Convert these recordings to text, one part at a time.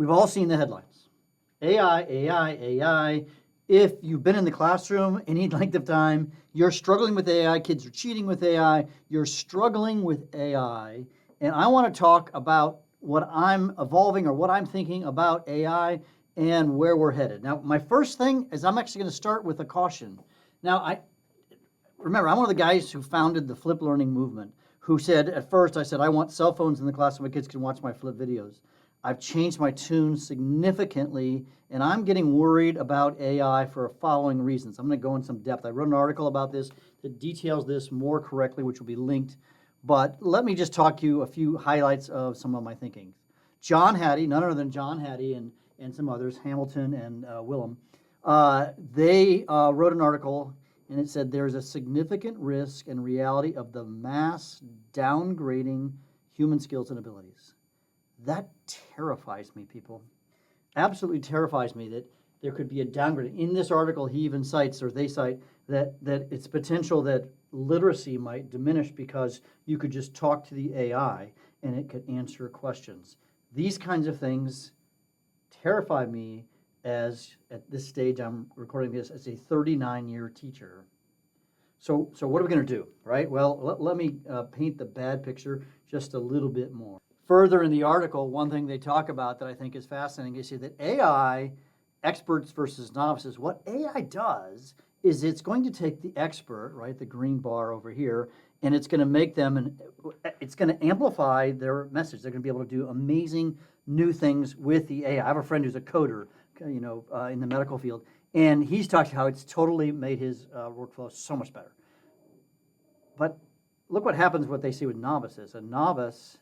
We've all seen the headlines. AI, AI, AI. If you've been in the classroom any length of time, you're struggling with AI, kids are cheating with AI, you're struggling with AI. And I want to talk about what I'm evolving or what I'm thinking about AI and where we're headed. Now, my first thing is I'm actually going to start with a caution. Now, remember, I'm one of the guys who founded the flip learning movement, who said, at first, I said, I want cell phones in the class so my kids can watch my flip videos. I've changed my tune significantly, and I'm getting worried about AI for the following reasons. I'm going to go in some depth. I wrote an article about this that details this more correctly, which will be linked. But let me just talk to you a few highlights of some of my thinking. John Hattie, none other than John Hattie and some others, Hamilton and Willem, they wrote an article, and it said there's a significant risk and reality of the mass downgrading human skills and abilities. That terrifies me, people. Absolutely terrifies me that there could be a downgrade. In this article, he even cites, or they cite, that it's potential that literacy might diminish because you could just talk to the AI and it could answer questions. These kinds of things terrify me as, at this stage, I'm recording this as a 39-year teacher. So what are we going to do, right? Well, let me paint the bad picture just a little bit more. Further in the article, one thing they talk about that I think is fascinating is that AI, experts versus novices, what AI does is it's going to take the expert, right, the green bar over here, and it's going to make them, and it's going to amplify their message. They're going to be able to do amazing new things with the AI. I have a friend who's a coder, in the medical field, and he's talked about how it's totally made his workflow so much better. But look what happens, what they see with novices. A novice,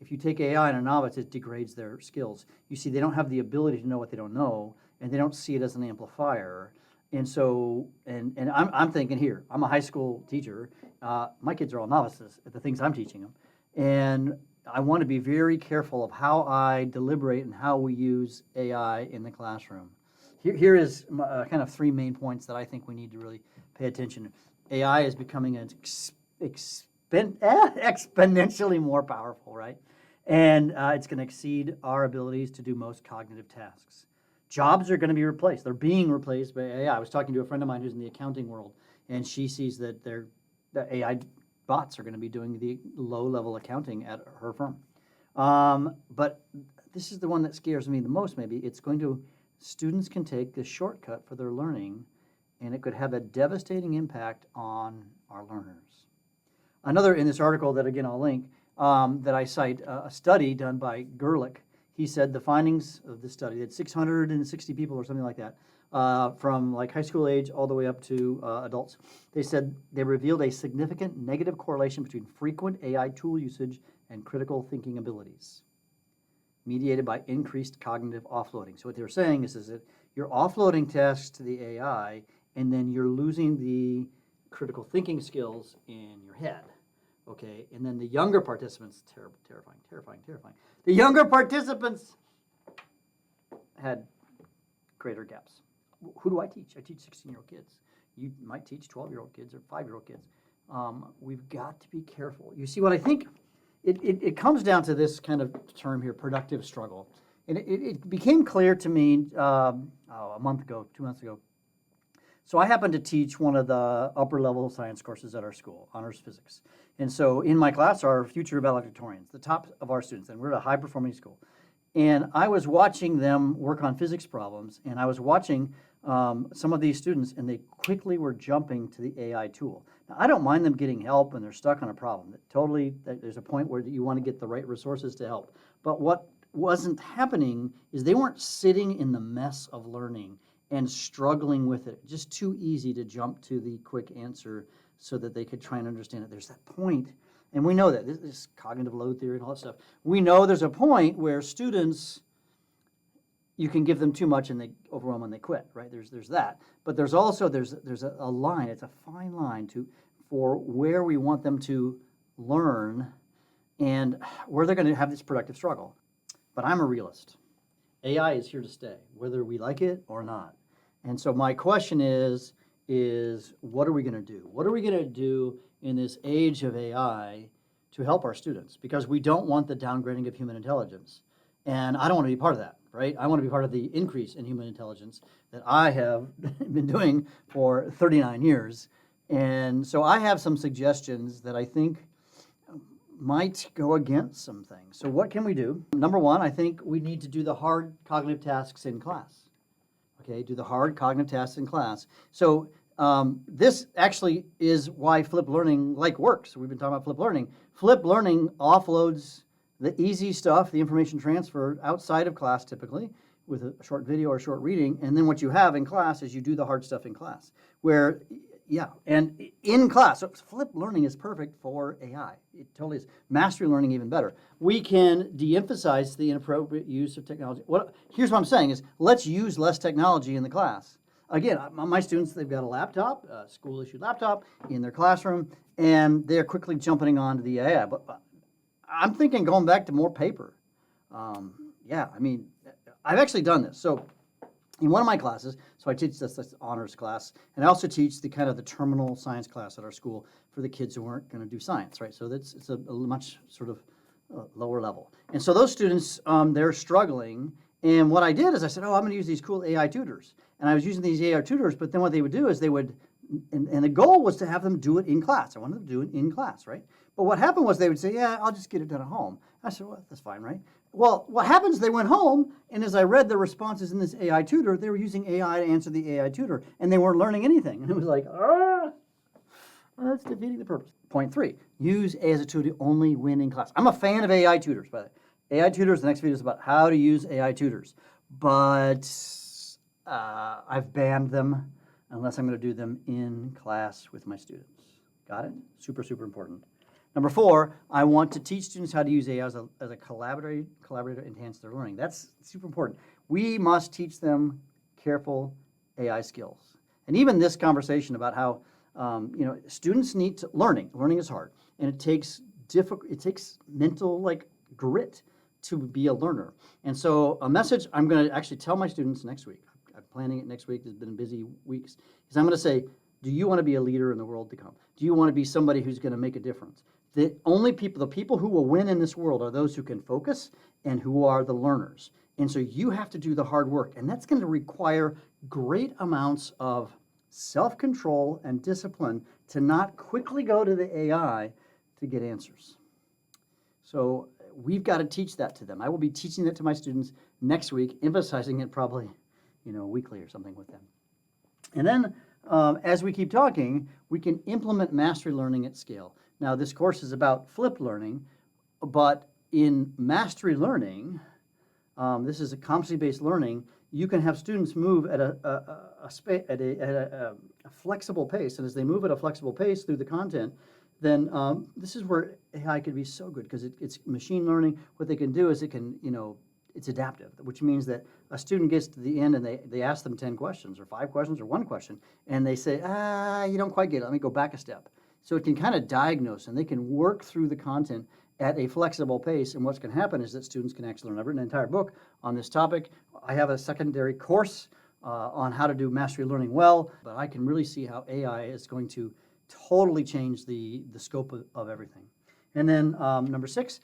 if you take AI and a novice, it degrades their skills. You see, they don't have the ability to know what they don't know, and they don't see it as an amplifier. And so, and I'm thinking here, I'm a high school teacher. My kids are all novices at the things I'm teaching them. And I want to be very careful of how I deliberate and how we use AI in the classroom. Here is kind of three main points that I think we need to really pay attention to. AI is becoming an exponentially more powerful, right? And it's going to exceed our abilities to do most cognitive tasks. Jobs are going to be replaced. They're being replaced by AI. I was talking to a friend of mine who's in the accounting world, and she sees that the AI bots are going to be doing the low-level accounting at her firm. But this is the one that scares me the most, maybe. Students can take the shortcut for their learning, and it could have a devastating impact on our learners. Another, in this article that, again, I'll link, that I cite, a study done by Gerlich. He said the findings of this study, that 660 people or something like that, from like high school age all the way up to adults, they said they revealed a significant negative correlation between frequent AI tool usage and critical thinking abilities, mediated by increased cognitive offloading. So what they're saying is that you're offloading tasks to the AI, and then you're losing the critical thinking skills in your head. Okay, and then the younger participants, terrifying. The younger participants had greater gaps. Who do I teach? I teach 16-year-old kids. You might teach 12-year-old kids or 5-year-old kids. We've got to be careful. You see what I think? It comes down to this kind of term here, productive struggle. And it became clear to me a month ago, 2 months ago. So I happen to teach one of the upper-level science courses at our school, honors physics. And so in my class are future valedictorians, the top of our students, and we're at a high-performing school. And I was watching them work on physics problems, and I was watching some of these students, and they quickly were jumping to the AI tool. Now, I don't mind them getting help when they're stuck on a problem. There's a point where you want to get the right resources to help. But what wasn't happening is they weren't sitting in the mess of learning and struggling with it. Just too easy to jump to the quick answer so that they could try and understand it. There's that point, and we know that. This cognitive load theory and all that stuff. We know there's a point where students, you can give them too much and they overwhelm and they quit, right? There's that. But there's also, there's a line, it's a fine line for where we want them to learn and where they're going to have this productive struggle. But I'm a realist. AI is here to stay, whether we like it or not. And so my question is what are we going to do? What are we going to do in this age of AI to help our students? Because we don't want the downgrading of human intelligence. And I don't want to be part of that. right? I want to be part of the increase in human intelligence that I have been doing for 39 years. And so I have some suggestions that I think might go against some things. So what can we do? Number one, I think we need to do the hard cognitive tasks in class. Okay, do the hard cognitive tasks in class. So this actually is why flipped learning works. We've been talking about flipped learning. Flipped learning offloads the easy stuff, the information transfer outside of class typically with a short video or short reading, and then what you have in class is you do the hard stuff in class. Where, yeah, and in class, so flipped learning is perfect for AI. It totally is. Mastery learning even better. We can de-emphasize the inappropriate use of technology. Here's what I'm saying is, let's use less technology in the class. Again, my students, they've got a laptop, a school-issued laptop in their classroom, and they're quickly jumping onto the AI. But I'm thinking going back to more paper. Yeah, I mean, I've actually done this. So in one of my classes, so I teach this honors class, and I also teach the kind of the terminal science class at our school for the kids who aren't going to do science, right? So it's a much sort of lower level. And so those students, they're struggling. And what I did is I said, oh, I'm going to use these cool AI tutors. And I was using these AI tutors, but then what they would do is they would, and the goal was to have them do it in class. I wanted them to do it in class, right? But what happened was they would say, yeah, I'll just get it done at home. I said, well, that's fine, right? Well, what happens, they went home, and as I read the responses in this AI tutor, they were using AI to answer the AI tutor, and they weren't learning anything. And it was like, that's defeating the purpose. Point 3, use AI as a tutor only when in class. I'm a fan of AI tutors, by the way. AI tutors, the next video is about how to use AI tutors. But I've banned them unless I'm going to do them in class with my students. Got it? Super, super important. Number 4, I want to teach students how to use AI as a collaborator to enhance their learning. That's super important. We must teach them careful AI skills. And even this conversation about how students need to learning is hard, and it takes mental grit to be a learner. And so a message I'm going to actually tell my students next week, I'm planning it next week, it's been busy weeks, is I'm going to say, do you want to be a leader in the world to come? Do you want to be somebody who's going to make a difference? The people who will win in this world are those who can focus and who are the learners. And so you have to do the hard work, and that's going to require great amounts of self-control and discipline to not quickly go to the AI to get answers. So we've got to teach that to them. I will be teaching that to my students next week, emphasizing it probably, weekly or something with them. And then as we keep talking, we can implement mastery learning at scale. Now, this course is about flipped learning, but in mastery learning, this is a competency-based learning. You can have students move at a flexible pace, and as they move at a flexible pace through the content, then this is where AI could be so good because it's machine learning. What they can do is it's adaptive, which means that a student gets to the end and they ask them 10 questions or 5 questions or 1 question, and they say, you don't quite get it. Let me go back a step. So it can kind of diagnose, and they can work through the content at a flexible pace. And what's going to happen is that students can actually learn. I've written an entire book on this topic. I have a secondary course on how to do mastery learning well, but I can really see how AI is going to totally change the scope of everything. And then number 6,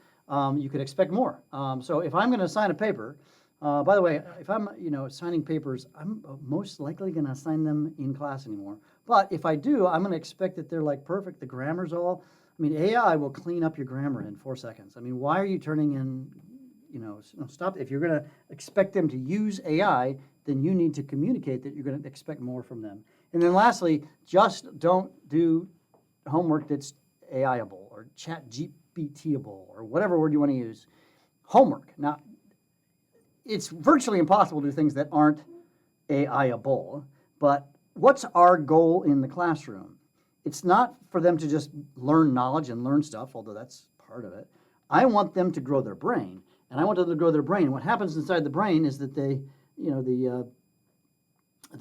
you could expect more. So if I'm going to assign a paper, by the way, if I'm assigning papers, I'm most likely going to assign them in class anymore. But if I do, I'm going to expect that they're perfect. The grammar's all. I mean, AI will clean up your grammar in 4 seconds. I mean, why are you turning in? Stop. If you're going to expect them to use AI, then you need to communicate that you're going to expect more from them. And then lastly, just don't do homework that's AI-able or chat GPT-able or whatever word you want to use. Homework. Now, it's virtually impossible to do things that aren't AI-able, but what's our goal in the classroom? It's not for them to just learn knowledge and learn stuff, although that's part of it. I want them to grow their brain, and I want them to grow their brain. And what happens inside the brain is that the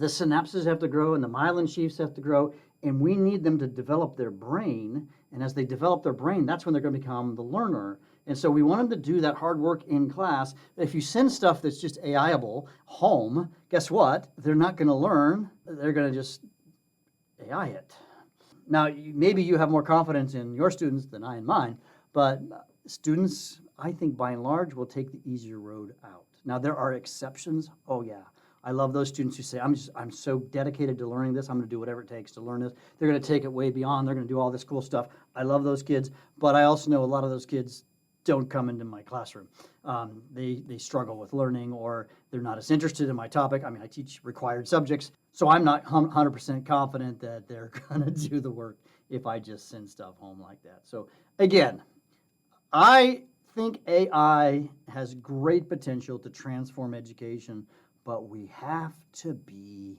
synapses have to grow and the myelin sheaths have to grow, and we need them to develop their brain. And as they develop their brain, that's when they're going to become the learner. And so we want them to do that hard work in class. If you send stuff that's just AI-able home, guess what? They're not going to learn. They're going to just AI it. Now, maybe you have more confidence in your students than I in mine, but students, I think by and large, will take the easier road out. Now, there are exceptions. Oh, yeah. I love those students who say, I'm so dedicated to learning this. I'm going to do whatever it takes to learn this. They're going to take it way beyond. They're going to do all this cool stuff. I love those kids, but I also know a lot of those kids don't come into my classroom. They struggle with learning, or they're not as interested in my topic. I mean, I teach required subjects, so I'm not 100% confident that they're going to do the work if I just send stuff home like that. So again, I think AI has great potential to transform education, but we have to be